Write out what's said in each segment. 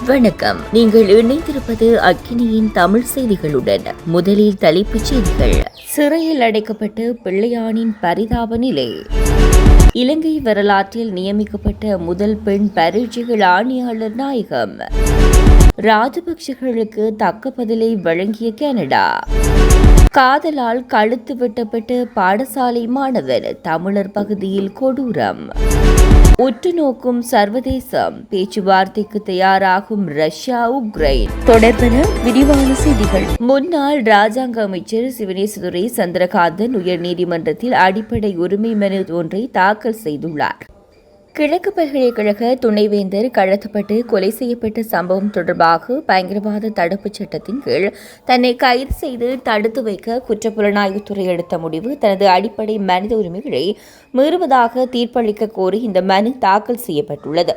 வணக்கம். நீங்கள் இணைந்திருப்பது அக்கினியின் தமிழ் செய்திகளுடன். முதலில் தலைப்புச் செய்திகள். சிறையில் அடைக்கப்பட்டு பிள்ளையானின் பரிதாப நிலை. இலங்கை வரலாற்றில் நியமிக்கப்பட்ட முதல் பெண் பரீட்சைகள் ஆணையாளர் நாயகம். ராஜபக்சர்களுக்கு தக்க பதிலை வழங்கிய கனடா. காதலால் கழுத்து வெட்டப்பட்ட பாடசாலை மாணவர், தமிழர் பகுதியில் கொடூரம். உற்று நோக்கும் சர்வதேசம், பேச்சுவார்த்தைக்கு தயாராகும் ரஷ்யா உக்ரைன். தொடர்பென விரிவான செய்திகள். முன்னாள் ராஜாங்க அமைச்சர் சிவனேசதுரை சந்திரகாந்தன் உயர்நீதிமன்றத்தில் அடிப்படை உரிமை மனு ஒன்றை தாக்கல் செய்துள்ளார். கிழக்கு பல்கலைக்கழக துணைவேந்தர் கடத்தப்பட்டு கொலை செய்யப்பட்ட சம்பவம் தொடர்பாக பயங்கரவாத தடுப்புச் சட்டத்தின் கீழ் தன்னை கைது செய்து தடுத்து வைக்க குற்றப்புலனாய்வுத்துறை எடுத்த முடிவு தனது அடிப்படை மனித உரிமைகளை மீறுவதாக தீர்ப்பளிக்க கோரி இந்த மனு தாக்கல் செய்யப்பட்டுள்ளது.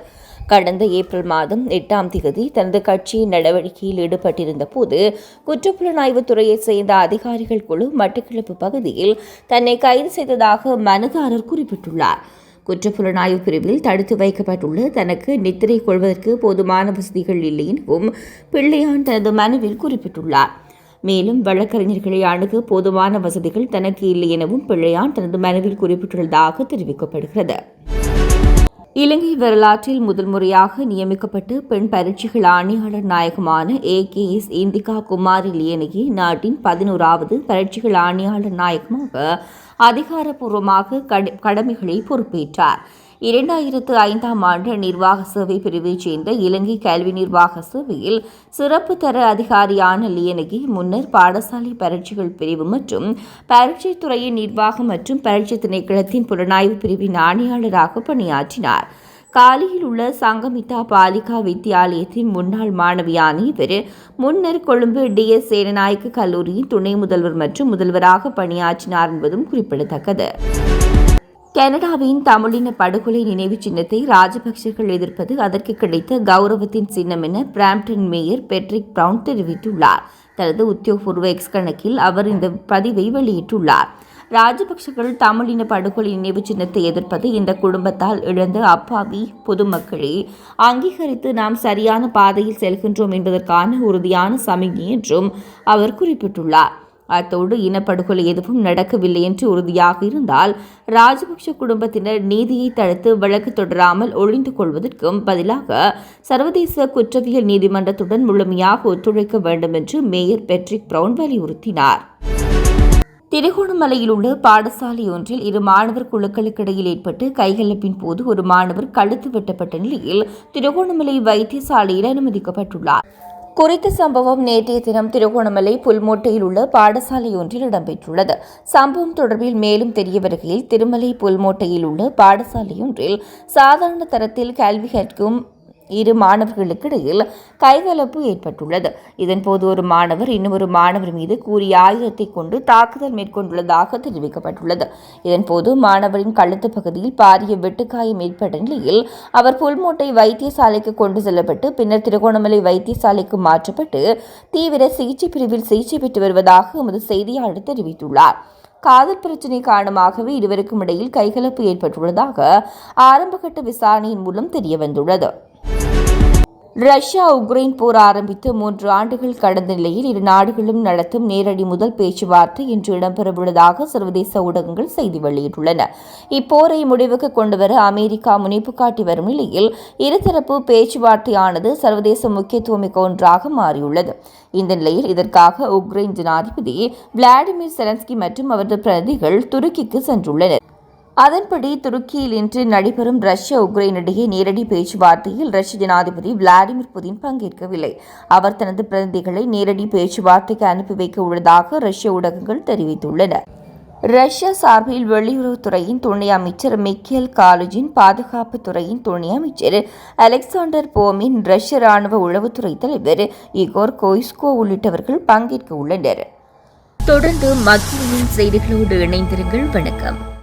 கடந்த ஏப்ரல் மாதம் 8ஆம் தேதி தனது கட்சியின் நடவடிக்கையில் ஈடுபட்டிருந்த போது குற்றப்புலனாய்வுத்துறையைச் சேர்ந்த அதிகாரிகள் குழு மட்டக்களப்பு பகுதியில் தன்னை கைது செய்ததாக மனுதாரர் குறிப்பிட்டுள்ளார். குற்றப்புலனாய்வு பிரிவில் தடுத்து வைக்கப்பட்டுள்ள தனக்கு நித்திரை கொள்வதற்கு போதுமான வசதிகள் இல்லை எனவும் பிள்ளையான் தனது மனுவில் குறிப்பிட்டுள்ளார். மேலும் வழக்கறிஞர்களை அணுக போதுமான வசதிகள் தனக்கு இல்லை எனவும் பிள்ளையான் தனது மனுவில் குறிப்பிட்டுள்ளதாக தெரிவிக்கப்படுகிறது. இலங்கை வரலாற்றில் முதல் முறையாக நியமிக்கப்பட்டு பெண் பரீட்சைகள் ஆணையாளர் நாயகமான AKS இந்திகா குமாரி லியனியே நாட்டின் 11வது பரீட்சைகள் ஆணையாளர் நாயகமாக அதிகாரப்பூர்வமாக கடமைகளை பொறுப்பேற்றார். 2005ஆம் ஆண்டு நிர்வாக சேவை பிரிவைச் சேர்ந்த இலங்கை கல்வி நிர்வாக சேவையில் சிறப்பு தர அதிகாரியான லியனகி முன்னர் பாடசாலை பரீட்சைகள் பிரிவு மற்றும் பரீட்சை துறையின் நிர்வாகம் மற்றும் பரீட்சை திணைக்களத்தின் புலனாய்வு பிரிவின் ஆணையாளராக பணியாற்றினார். காலியில் உள்ள சங்கமிதா பாலிகா வித்தியாலயத்தின் முன்னாள் மாணவியான இவர் முன்னர் கொழும்பு DS சேனநாயக்க கல்லூரியின் துணை முதல்வர் மற்றும் முதல்வராக பணியாற்றினார் என்பதும் குறிப்பிடத்தக்கது. கனடாவின் தமிழின படுகொலை நினைவு சின்னத்தை ராஜபக்சர்கள் எதிர்ப்பது அதற்கு கிடைத்த கௌரவத்தின் சின்னம் என பிராம்ப்டன் மேயர் பெட்ரிக் பிரவுன் தெரிவித்துள்ளார். தனது உத்தியோகபூர்வ எக்ஸ் கணக்கில் அவர் இந்த பதிவை வெளியிட்டுள்ளார். ராஜபக்சர்கள் தமிழின படுகொலை நினைவு சின்னத்தை எதிர்ப்பது இந்த குடும்பத்தால் இழந்த அப்பாவி பொதுமக்களை அங்கீகரித்து நாம் சரியான பாதையில் செல்கின்றோம் என்பதற்கான உறுதியான சமிக்ஞை என்றும் அவர் குறிப்பிட்டுள்ளார். அத்தோடு இனப்படுகொலை எதுவும் நடக்கவில்லை என்று உறுதியாக இருந்தால் ராஜபக்ஷ குடும்பத்தினர் நீதியை தடுத்து வழக்கு தொடராமல் ஒழிந்து கொள்வதற்கும் பதிலாக சர்வதேச குற்றவியல் நீதிமன்றத்துடன் முழுமையாக ஒத்துழைக்க வேண்டும் என்று மேயர் பெட்ரிக் பிரவுன் வலியுறுத்தினார். திருகோணமலையில் உள்ள பாடசாலை ஒன்றில் இரு மாணவர் குழுக்களுக்கிடையில் ஏற்பட்டு கைகலப்பின் போது ஒரு மாணவர் கழுத்து வெட்டப்பட்ட நிலையில் திருகோணமலை வைத்தியசாலையில் அனுமதிக்கப்பட்டுள்ளார். குறித்த சம்பவம் நேற்றைய தினம் திருகோணமலை புல்மோட்டையில் உள்ள பாடசாலை ஒன்றில் இடம்பெற்றுள்ளது. சம்பவம் தொடர்பில் மேலும் தெரிய வருகையில் திருமலை புல்மோட்டையில் உள்ள பாடசாலை ஒன்றில் சாதாரண தரத்தில் கல்வி கற்கும் இரு மாணவர்களுக்கிடையில் கைகலப்பு ஏற்பட்டுள்ளது. இதன்போது ஒரு மாணவர் இன்னொரு மாணவர் மீது கூறிய ஆயுதத்தை கொண்டு தாக்குதல் மேற்கொண்டுள்ளதாக தெரிவிக்கப்பட்டுள்ளது. இதன்போது மாணவரின் கழுத்து பகுதியில் பாரிய வெட்டுக்காயம் ஏற்பட்ட நிலையில் அவர் புல்மோட்டை வைத்தியசாலைக்கு கொண்டு செல்லப்பட்டு பின்னர் திருகோணமலை வைத்தியசாலைக்கு மாற்றப்பட்டு தீவிர சிகிச்சை பிரிவில் சிகிச்சை பெற்று வருவதாக எமது செய்தியாளர் தெரிவித்துள்ளார். காதல் பிரச்சினை காரணமாகவே இருவருக்கும் இடையில் கைகலப்பு ஏற்பட்டுள்ளதாக ஆரம்பகட்ட விசாரணையின் மூலம் தெரியவந்துள்ளது. ரஷ்யா உக்ரைன் போர் ஆரம்பித்து 3 ஆண்டுகள் கடந்த நிலையில் இரு நாடுகளும் நடத்தும் நேரடி முதல் பேச்சுவார்த்தை இன்று இடம்பெறவுள்ளதாக சர்வதேச ஊடகங்கள் செய்தி வெளியிட்டுள்ளன. இப்போரை முடிவுக்கு கொண்டுவர அமெரிக்கா முனைப்பு காட்டி வரும் நிலையில் இருதரப்பு பேச்சுவார்த்தையானது சர்வதேச முக்கியத்துவமிக்க ஒன்றாக மாறியுள்ளது. இந்த நிலையில் இதற்காக உக்ரைன் ஜனாதிபதி விளாடிமிர் செலன்ஸ்கி மற்றும் அவரது பிரதிநிதிகள் துருக்கிக்கு சென்றுள்ளனர். அதன்படி துருக்கியில் இன்று நடைபெறும் ரஷ்யா உக்ரைன் இடையே நேரடி பேச்சுவார்த்தையில் ரஷ்ய ஜனாதிபதி விளாடிமிர் புதின் பங்கேற்கவில்லை. அவர் தனது பிரதிநிதிகளை நேரடி பேச்சுவார்த்தைக்கு அனுப்பி வைக்க உள்ளதாக ரஷ்ய ஊடகங்கள் தெரிவித்துள்ளன. ரஷ்யா சார்பில் வெளியுறவுத்துறையின் துணை அமைச்சர் மிக்கேல் காலுஜின், பாதுகாப்பு துறையின் துணை அமைச்சர் அலெக்சாண்டர் போமின், ரஷ்ய ராணுவ உளவுத்துறை தலைவர் இகோர் கோய்ஸ்கோ உள்ளிட்டவர்கள் பங்கேற்க உள்ளனர். தொடர்ந்து மத்திய செய்திகளோடு இணைந்திருங்கள். வணக்கம்.